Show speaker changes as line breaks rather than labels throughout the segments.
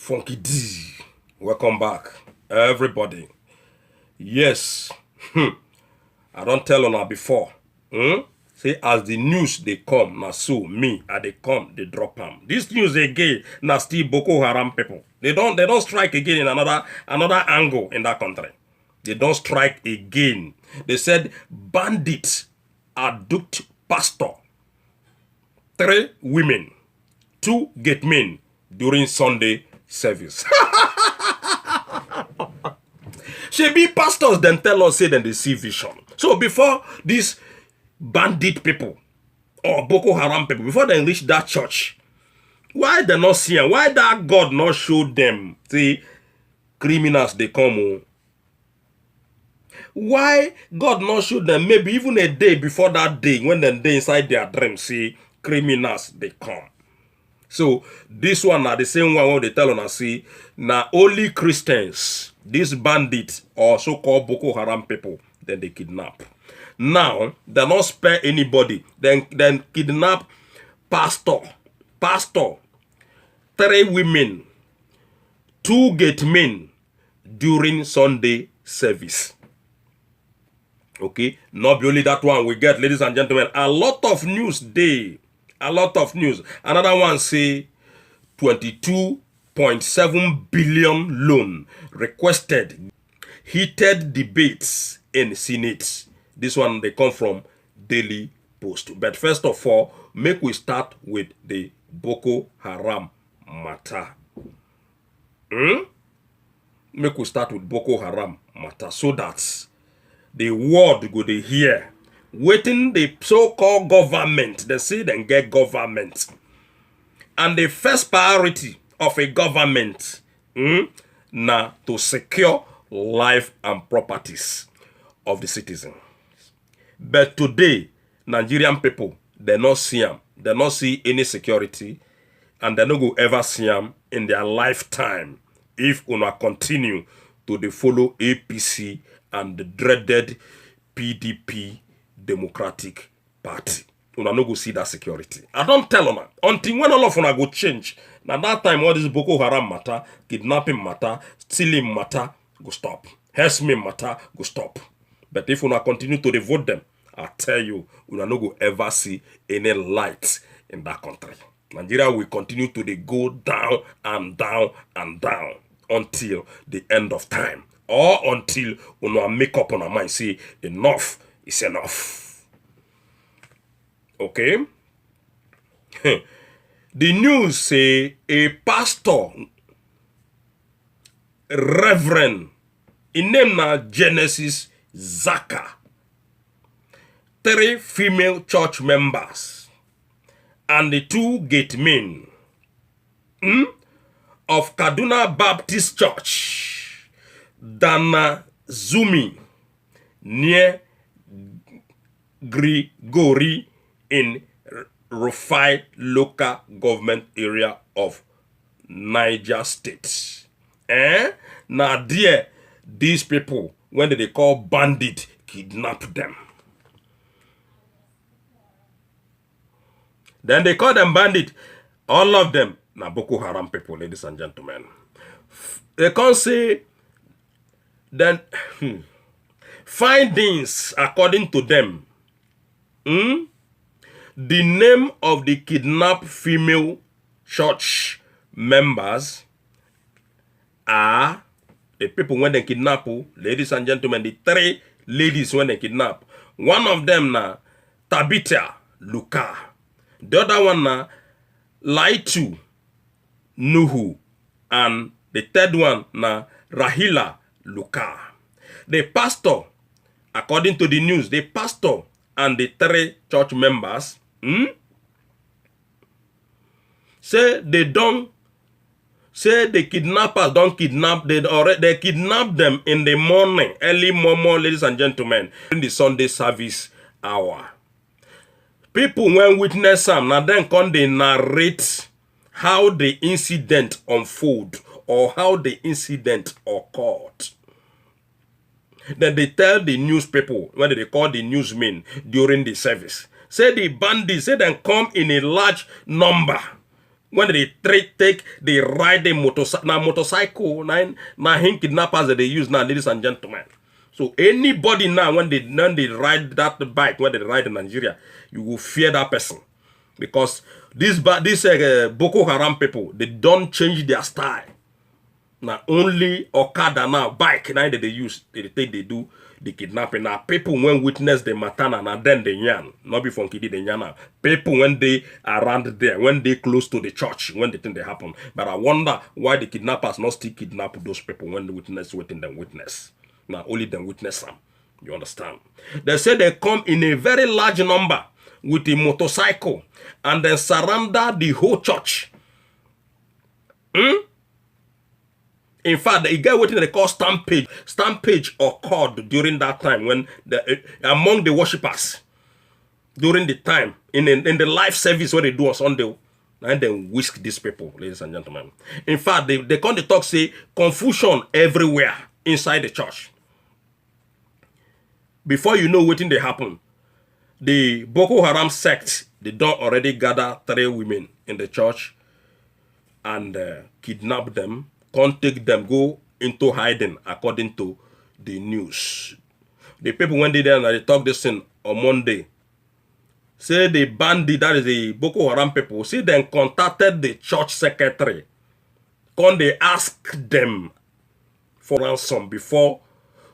Funky D. Welcome back, everybody. Yes, I don't tell on her before. Say as the news they come, now so me, they come, they drop them. This news again, now still Boko Haram people. They don't strike again in another angle in that country. They don't strike again. They said bandits abduct pastor, 3 women, 2 gate men during Sunday service. Shebi pastors then tell us say then they see vision. So before these bandit people or Boko Haram people, before they reach that church, why they not see them? Why that God not show them? See, criminals they come. Why God not show them? Maybe even a day before that day, when they inside their dream, see criminals they come. So this one are the same one when they tell on us, see, now only Christians, these bandits or so-called Boko Haram people, then they kidnap. Now, they not spare anybody. Then kidnap pastor, 3 women, 2 gate men during Sunday service. Okay, not only that one we get, ladies and gentlemen, a lot of news day. A lot of news. Another one say 22.7 billion loan requested. Heated debates in Senate. This one they come from Daily Post. But first of all, make we start with the Boko Haram matter. Make we start with Boko Haram matter so that the world go to hear. Waiting the so-called government, they say they get government. And the first priority of a government now to secure life and properties of the citizens. But today, Nigerian people, they not see them. They not see any security, and they not go ever see them in their lifetime if we not continue to follow APC and the dreaded PDP Democratic Party. Una no go see that security. I don't tell una until when all of una go change. Now that time all this Boko Haram matter, kidnapping matter, stealing matter go stop. Harassment matter go stop. But if una continue to vote them, I tell you, una no go ever see any light in that country. Nigeria will continue to go down and down and down until the end of time, or until una make up on our mind say enough is enough. Okay? The news say a pastor, Reverend, in name na Genesis Zaka, 3 female church members, and the 2 gate men of Kaduna Baptist Church, Dana Zumi, near Grigori in Rufai local government area of Niger State. Now there, these people, when they call bandit, kidnap them. Then they call them bandit. All of them, now Boko Haram people, ladies and gentlemen. They can't say, then, findings according to them, the name of the kidnapped female church members are the people when they kidnap, ladies and gentlemen, the 3 ladies when they kidnap. One of them na Tabitha Luka. The other one na Laitu Nuhu. And the third one na Rahila Luka. The pastor, according to the news, the pastor and the 3 church members say they don't, say the kidnappers don't kidnap, they kidnap them in the morning, early morning, ladies and gentlemen, in the Sunday service hour. People when witness them, now then come they narrate how the incident unfold or how the incident occurred. Then they tell the news people, when they call the newsmen during the service, say the bandits, say them come in a large number When they take, they ride a motorcycle. Now motorcycle, now him kidnappers that they use now, ladies and gentlemen. So anybody now, when they ride that bike, when they ride in Nigeria, you will fear that person. Because these Boko Haram people, they don't change their style. Now only Okada now, bike now that they use, they do the kidnapping. Now people when witness the matana, and then they yarn, not be funky the yarn now. People when they around there, when they close to the church, when the thing they happen. But I wonder why the kidnappers not still kidnap those people when the witness waiting them witness. Now only them witness them. You understand? They say they come in a very large number with a motorcycle and then surrender the whole church. In fact, the guy what they call stampede. Stampede occurred during that time when among the worshippers during the time in the live service what they do on Sunday, and then whisk these people, ladies and gentlemen. In fact, they come to talk say confusion everywhere inside the church. Before you know what thing they happen, the Boko Haram sect they don't already gather 3 women in the church and kidnap them. Can't take them, go into hiding according to the news. The people when they there and they talk this thing on Monday. Say the bandit, that is the Boko Haram people, see them contacted the church secretary. Can they ask them for ransom before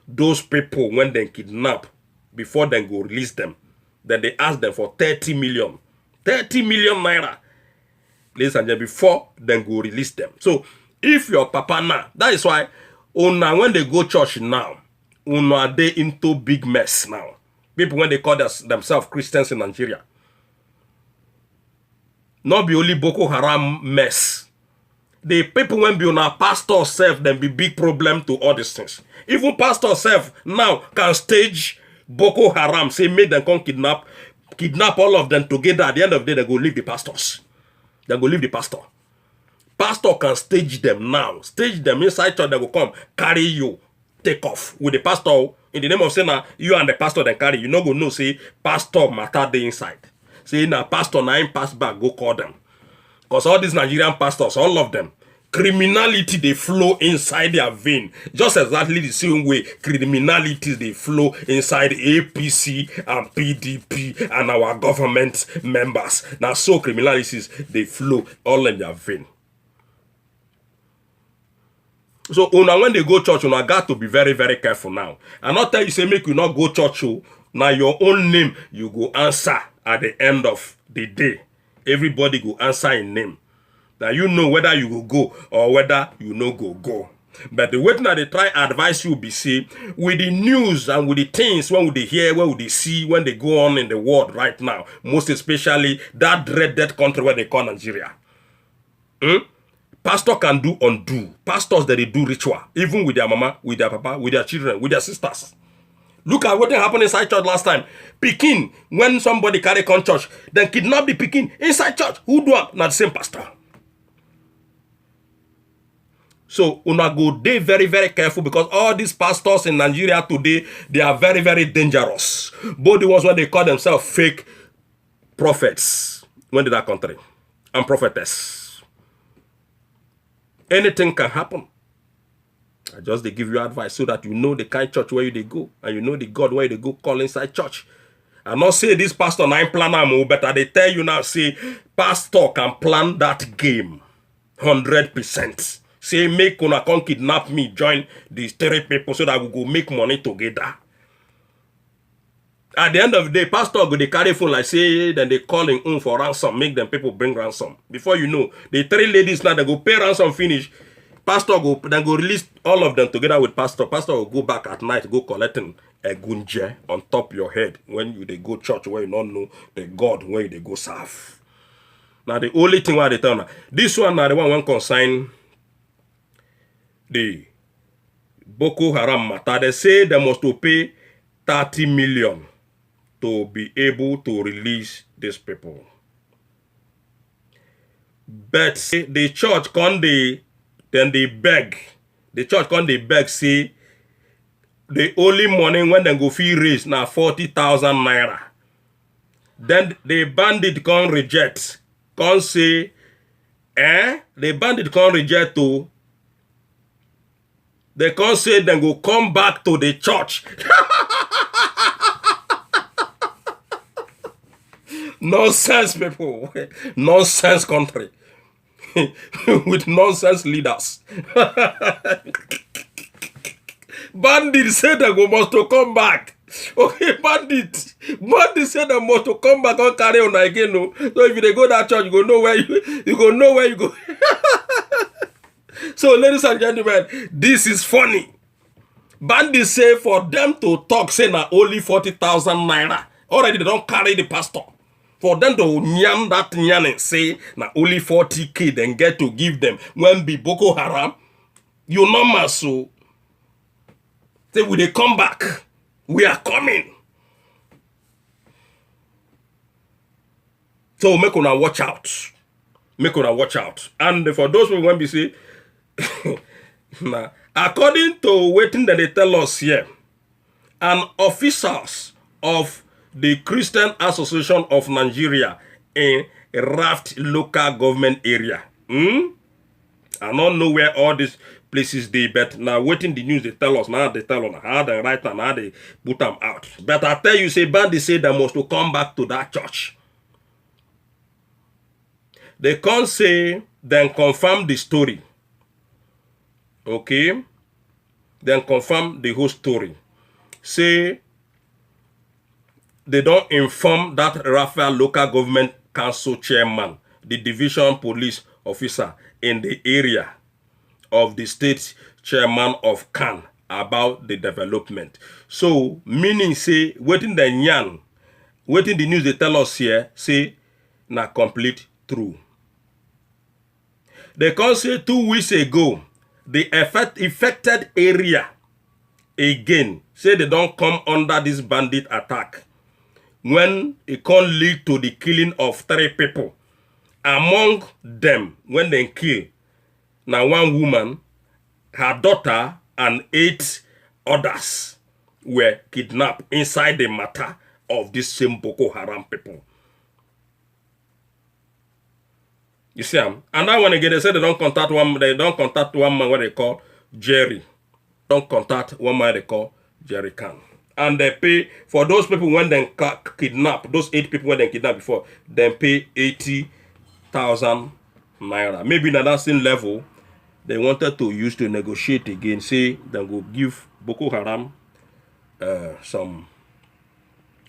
those people when they kidnap, before they go release them. Then they ask them for 30 million. 30 million naira. Ladies and gentlemen, before they go release them. So if your papa now, that is why when they go church now, are they into big mess now. People when they call themselves Christians in Nigeria. Not be only Boko Haram mess. The people when be on a pastor self, then be big problem to all these things. Even pastor self now can stage Boko Haram, say make them come kidnap all of them together. At the end of the day, they go leave the pastors. They go leave the pastor. Pastor can stage them now. Stage them inside church. They will come carry you, take off with the pastor. In the name of saying you and the pastor then carry. You no go know say pastor matter the inside. Say now pastor now him pass back go call them. Because all these Nigerian pastors, all of them, criminality they flow inside their vein. Just exactly the same way criminality they flow inside APC and PDP and our government members. Now so criminalities they flow all in their vein. So when they go church, una got to be very, very careful now. And not tell you say make you not go church. Now your own name you go answer at the end of the day. Everybody go answer in name. Now you know whether you go or whether you no go. But the way that they try advise you be say with the news and with the things when they hear, when they see, when they go on in the world right now, most especially that dreaded country where they call Nigeria. Pastor can do undo. Pastors that they do ritual, even with their mama, with their papa, with their children, with their sisters. Look at what happened inside church last time. Pekin, when somebody carry con church, then kidnap the Pekin inside church. Who do it? Not the same pastor. So, una go dey very, very careful because all these pastors in Nigeria today, they are very, very dangerous. Both the ones when they call themselves fake prophets when in that country and prophetess. Anything can happen. I just they give you advice so that you know the kind of church where they go and you know the God where they go call inside church. I not say this pastor nine plan but they tell you now say pastor can plan that game 100%. Say make una come kidnap me, join these 3 people so that we go make money together. At the end of the day, pastor go they carry phone like say then they calling for ransom, make them people bring ransom. Before you know, the 3 ladies now they go pay ransom finish. Pastor go then go release all of them together with pastor. Pastor will go back at night, go collecting a gunje on top your head when you they go church where you don't know the God where they go serve. Now the only thing why they tell now, this one now the one consign the Boko Haram matter. They say they must to pay 30 million to be able to release these people. But the church can they beg. The church can they beg say the only money when they go fee raise now 40,000 naira. Then the bandit can reject, can say The bandit can't reject to. They can't say then go come back to the church. Nonsense people. Nonsense country. With nonsense leaders. Bandit said they go must to come back. Okay, bandit said they must to come back and carry on again. No. So if they go that church, you go know where you go know where you go. So ladies and gentlemen, this is funny. Bandit say for them to talk, say na only 40,000 naira. Already they don't carry the pastor. For them to nyam that nyan say na only 40K, then get to give them when be Boko Haram. You know, so say will they come back? We are coming. So make una watch out. Make una watch out. And for those who want to say, nah, according to waiting that they tell us here, and officers of the Christian Association of Nigeria in Raft local government area. I don't know where all these places they, but now waiting the news they tell us, now they tell us how they write and how they put them out. But I tell you, say bandit say they must to come back to that church. They can't say, then confirm the story. Okay? Then confirm the whole story. Say, they don't inform that Raphael local government council chairman, the division police officer in the area of the state chairman of Khan about the development. So, meaning say, waiting the nyan, waiting the news they tell us here, say, na complete true. They can say 2 weeks ago, the affected area again, say they don't come under this bandit attack. When it can lead to the killing of 3 people. Among them, when they kill, now 1 woman, her daughter, and 8 others were kidnapped inside the matter of this same Boko Haram people. You see, and that one again, they said they don't contact one man what they call Jerry. Don't contact one man they call Jerry Khan. And they pay, for those people when they kidnap, those 8 people when they kidnap before, then pay 80,000 naira. Maybe in that same level, they wanted to use to negotiate again, say they go give Boko Haram some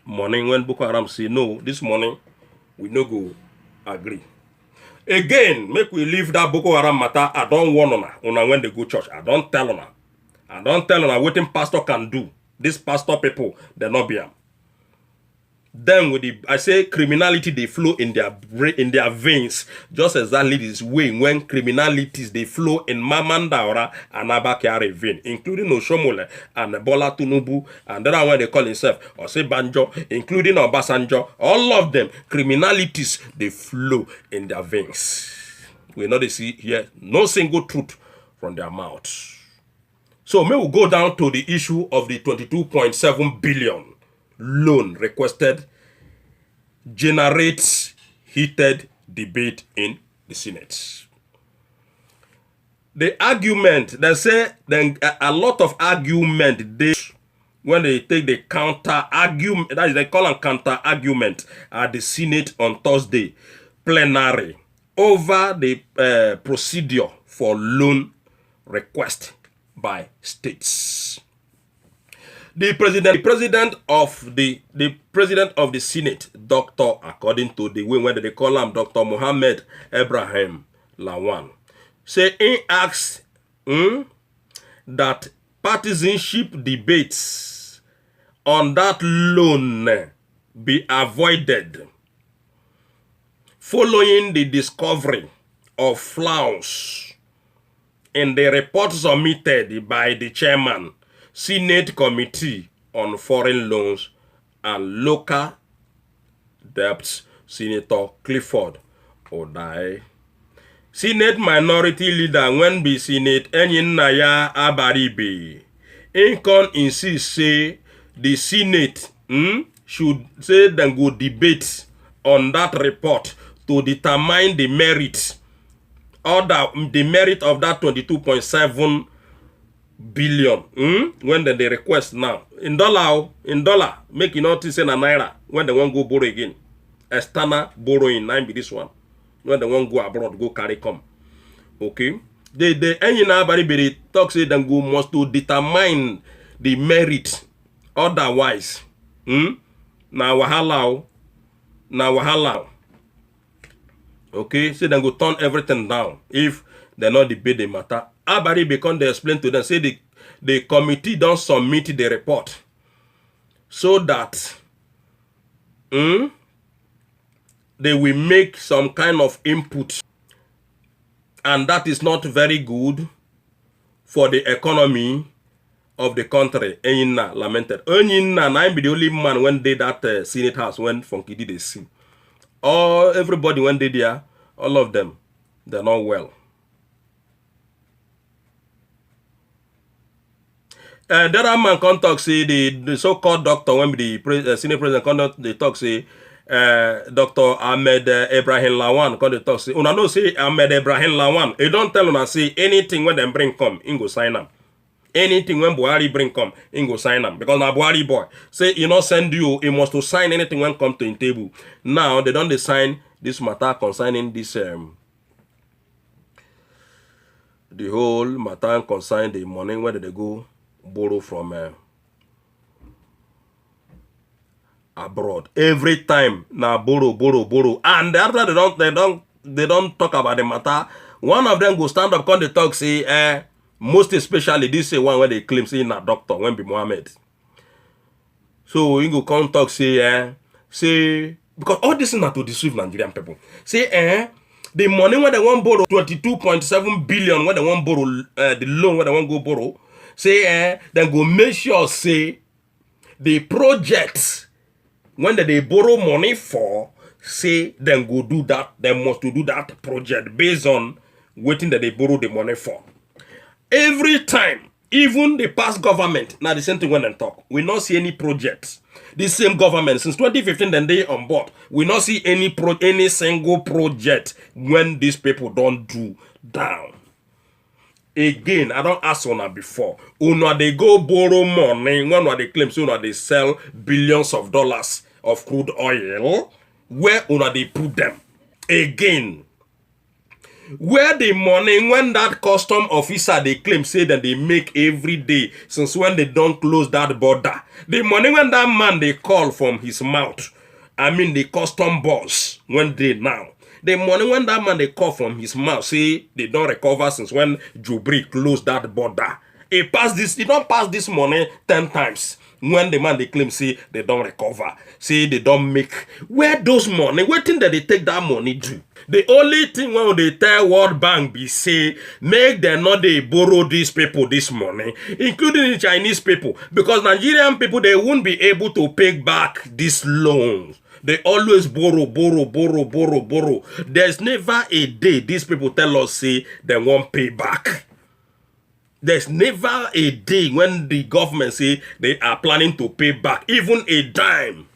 money. When Boko Haram say, no, this money, we no go agree. Again, make we leave that Boko Haram matter. I don't want una when they go church. I don't tell una. I don't tell una what pastor can do. These pastor people, they're not be. Then with the, I say criminality, they flow in their veins. Just exactly this way when criminalities they flow in Mamandaura and Abakari vein, including Oshomole and Bola Tinubu, and then when they call himself Osebanjo, including Obasanjo, all of them, criminalities they flow in their veins. We know they see here no single truth from their mouths. So may we go down to the issue of the 22.7 billion loan requested generates heated debate in the Senate. The argument, they say then a lot of argument they when they take the counter argument, that is they call them counter argument at the Senate on Thursday plenary over the procedure for loan request by states. The president of the Senate, Doctor, according to the way when they call him, Dr. Mohammed Ibrahim Lawan, say he asks that partisanship debates on that loan be avoided following the discovery of flaws in the report submitted by the chairman, Senate Committee on Foreign Loans and Local Debts, Senator Clifford Odai. Senate Minority Leader when be Senate Enyinaya Abaribe. Incon insist say the Senate should say then go debate on that report to determine the merits Other the merit of that 22.7 billion when they request now in dollar make you not say na naira when they won't go borrow again. External borrowing 9 be this one when they won't go abroad go carry come. Okay, the any nobody talk say them go must to determine the merit, otherwise na wahala. Okay, so then go turn everything down if they not debate the matter. Abari become they explain to them, say the committee don't submit the report so that they will make some kind of input, and that is not very good for the economy of the country. Enyina lamented. Enyina na be the only man when they that Senate House when Funky did they see. Everybody when they there, all of them, they're not well. The other man come talk say the so-called doctor when the Senate president come they talk say Dr. Ahmed Ibrahim Lawan come they talk say una know say Ahmed Ibrahim Lawan. He don't tell una say anything when them bring come, he go sign am. Anything when Buhari bring come, he go sign am. Because na Buhari boy say he not send you, he must to sign anything when come to in table. Now they don't sign this matter concerning this the whole matter concerning the money where they go borrow from abroad. Every time now borrow, and after they don't talk about the matter. One of them go stand up, come they talk say most especially this one where they claim say na doctor when be Mohammed. So you go come talk say say because all this is not to deceive Nigerian people. Say the money when they want borrow 22.7 billion when they want borrow the loan when they want go borrow. Say then go make sure say the projects when they borrow money for, say then go do that, they must to do that project based on waiting that they borrow the money for. Every time, even the past government, now the same thing when they talk, we not see any projects. The same government since 2015 then they on board. We not see any single project when these people don't do down. Again, I don't ask una before. Una they go borrow money when they claim so una they sell billions of dollars of crude oil. Where una they put them? Again, where the money when that custom officer they claim say that they make every day since when they don't close that border. The money when that man they call from his mouth, I mean the custom boss when they now. The money when that man they call from his mouth say they don't recover since when Jubri closed that border. He don't pass this money 10 times. When the man they claim say they don't recover, say they don't make. Where those money, waiting that they take that money do? The only thing when they tell World Bank be say, make them not they borrow these people this money, including the Chinese people, because Nigerian people, they won't be able to pay back these loans. They always borrow. There's never a day these people tell us say they won't pay back. There's never a day when the government say they are planning to pay back even a dime.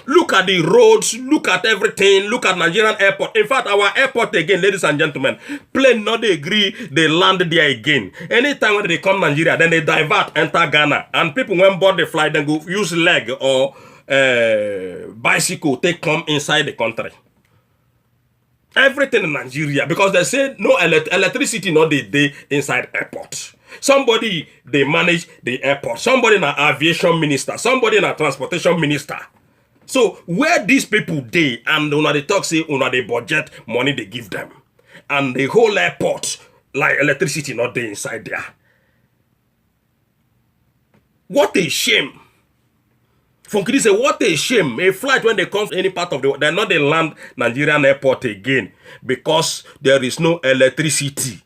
Look at the roads, look at everything, look at Nigerian airport. In fact, our airport again, ladies and gentlemen, plane not they agree, they land there again. Anytime when they come Nigeria, then they divert, enter Ghana. And people when board the flight, then go use leg or bicycle, they come inside the country. Everything in Nigeria, because they say no electricity not they inside airport. Somebody they manage the airport. Somebody na aviation minister. Somebody na transportation minister. So where these people they and una they talk say una they budget money they give them, and the whole airport like electricity not there inside there. What a shame. Funky say what a shame. A flight when they come to any part of the world, they're not they land Nigerian airport again because there is no electricity.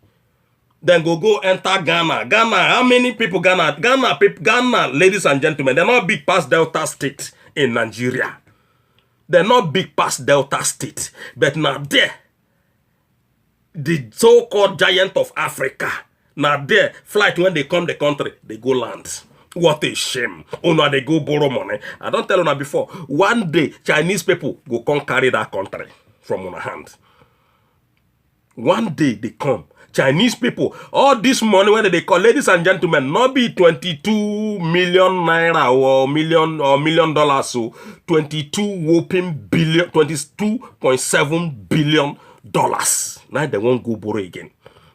Then go enter Ghana. Ghana, how many people Ghana, ladies and gentlemen, they're not big past Delta State in Nigeria. They're not big past Delta State. But now there, the so-called giant of Africa, now there, flight when they come the country, they go land. What a shame. Una they go borrow money. I don't tell una before. One day, Chinese people go come carry that country from una hand. One day they come. Chinese people, all this money, whether they call, ladies and gentlemen, not be 22 million naira or million dollars, so 22 whopping billion, 22.7 billion dollars. Now they won't go borrow again.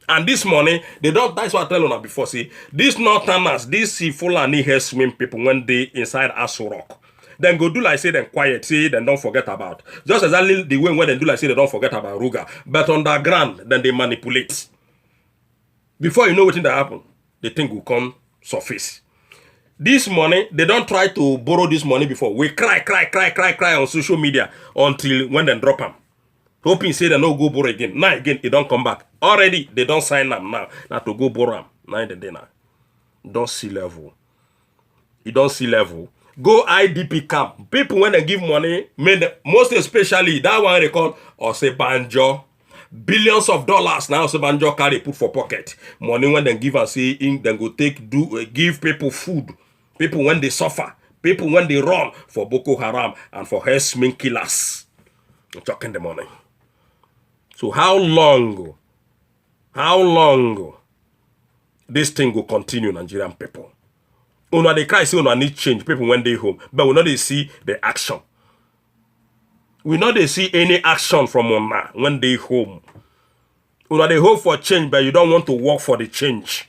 And this money, they don't, that's what I tell you before, see, these Northerners, these Fulani hair swim people, when they inside Aso Rock, then go do like say them quiet, say then don't forget about. Just exactly the way when they do like say they don't forget about Ruga. But underground, then they manipulate. Before you know what that happen, the thing will come surface. This money, they don't try to borrow this money before. We cry on social media until when they drop them. Hoping say they no go borrow again. Now again, it don't come back. Already, they don't sign them now. Now to go borrow them. Now in the day now. Don't see level. You don't see level. Go IDP camp. People when they give money, most especially that one they call Osebanjo. Billions of dollars now Osebanjo carry put for pocket. Money when they give and say then go give people food. People when they suffer. People when they run for Boko Haram and for herdsmen killers. I'm talking the money. So how long this thing will continue, Nigerian people? Una they cry say una need change people when they home, but we know they see the action. We know they see any action from una when they home. Una they hope for change, but you don't want to work for the change.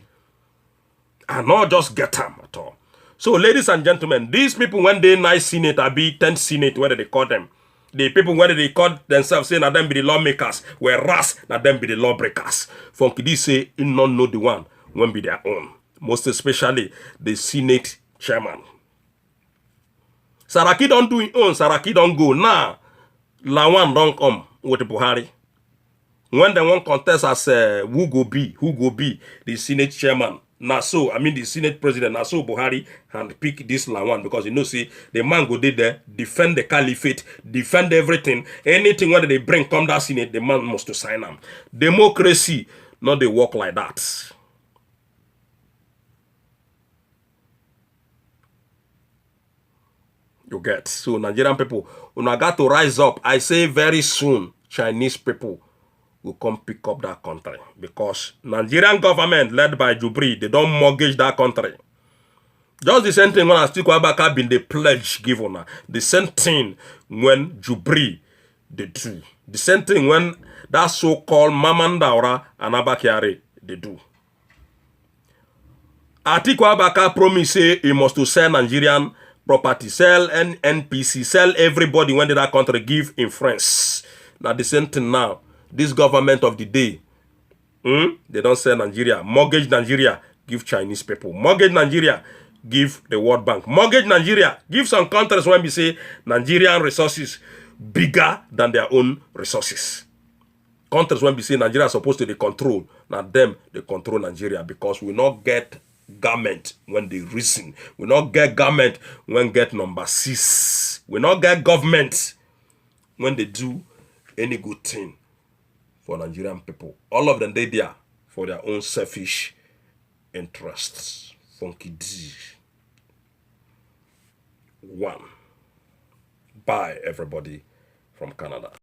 And not just get them at all. So, ladies and gentlemen, these people when they nice Senate, I be 10th Senate, whether they call them. The people when they call themselves saying that them be the lawmakers, whereas that them be the lawbreakers. Funky this say you not know the one when be their own. Most especially the Senate chairman. Saraki don't do his own, Saraki don't go. Now, Lawan don't come with Buhari. When they want contest as who go be the Senate chairman. The Senate president, Naso Buhari, and pick this Lawan because you know, see, the man go there, defend the caliphate, defend everything. Anything when they bring come that Senate, the man must to sign them. Democracy, not they work like that. You get. So Nigerian people, when I got to rise up, I say very soon, Chinese people will come pick up that country. Because Nigerian government, led by Jubri, they don't mortgage that country. Just the same thing when Atiku Abubakar been the pledge given. The same thing when Jubri, they do. The same thing when that so-called Mamandaura and Abakiari, they do. Atiku Abubakar promised he must to sell Nigerian property, sell NPC, sell everybody when did that country give in France. Now the same thing now. This government of the day, they don't sell Nigeria. Mortgage Nigeria, give Chinese people. Mortgage Nigeria, give the World Bank. Mortgage Nigeria, give some countries when we say Nigerian resources bigger than their own resources. Countries when we say Nigeria is supposed to be control, now them they control Nigeria because we not get government when they reason. We not get government when get number 6. We not get government when they do any good thing for Nigerian people. All of them they there for their own selfish interests. Funky D. 1. Bye everybody from Canada.